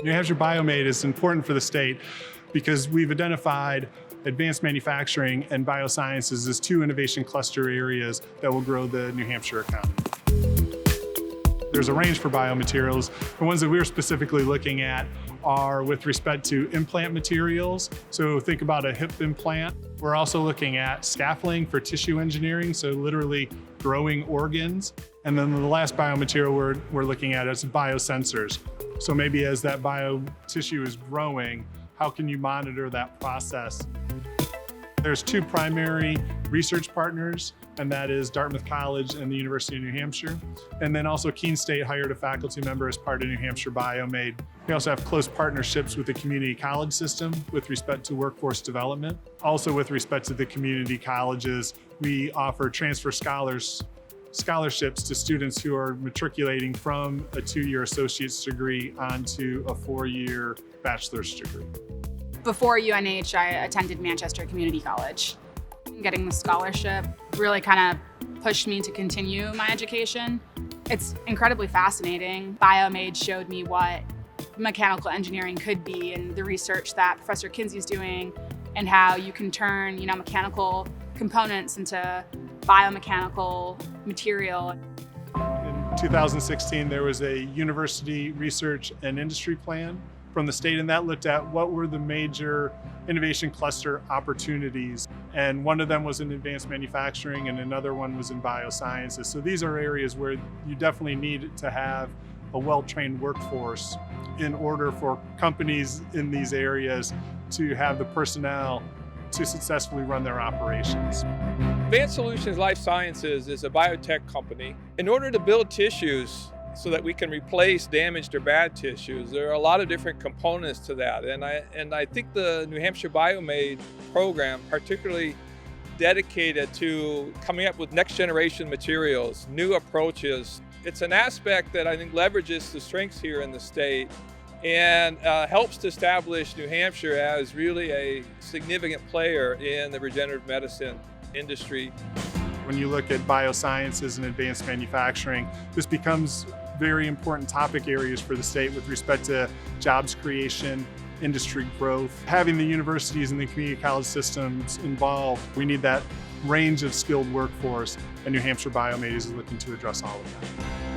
New Hampshire BioMade is important for the state because we've identified advanced manufacturing and biosciences as two innovation cluster areas that will grow the New Hampshire economy. There's a range for biomaterials. The ones that we're specifically looking at are with respect to implant materials. So think about a hip implant. We're also looking at scaffolding for tissue engineering, so literally growing organs. And then the last biomaterial we're looking at is biosensors. So maybe as that bio tissue is growing, how can you monitor that process? There's two primary research partners, and that is Dartmouth College and the University of New Hampshire. And then also Keene State hired a faculty member as part of New Hampshire BioMade. We also have close partnerships with the community college system with respect to workforce development. Also with respect to the community colleges, we offer transfer scholarships to students who are matriculating from a 2-year associate's degree onto a 4-year bachelor's degree. Before UNH, I attended Manchester Community College. Getting the scholarship really kind of pushed me to continue my education. It's incredibly fascinating. BioMade showed me what mechanical engineering could be and the research that Professor Kinsey's doing and how you can turn, mechanical components into biomechanical material. In 2016, there was a university research and industry plan from the state, and that looked at what were the major innovation cluster opportunities. And one of them was in advanced manufacturing and another one was in biosciences. So these are areas where you definitely need to have a well-trained workforce in order for companies in these areas to have the personnel to successfully run their operations. Advanced Solutions Life Sciences is a biotech company. In order to build tissues so that we can replace damaged or bad tissues, there are a lot of different components to that. And I think the New Hampshire BioMade program, particularly dedicated to coming up with next generation materials, new approaches, it's an aspect that I think leverages the strengths here in the state and helps to establish New Hampshire as really a significant player in the regenerative medicine industry. When you look at biosciences and advanced manufacturing, this becomes very important topic areas for the state with respect to jobs creation, industry growth. Having the universities and the community college systems involved, we need that range of skilled workforce, and New Hampshire BioMade is looking to address all of that.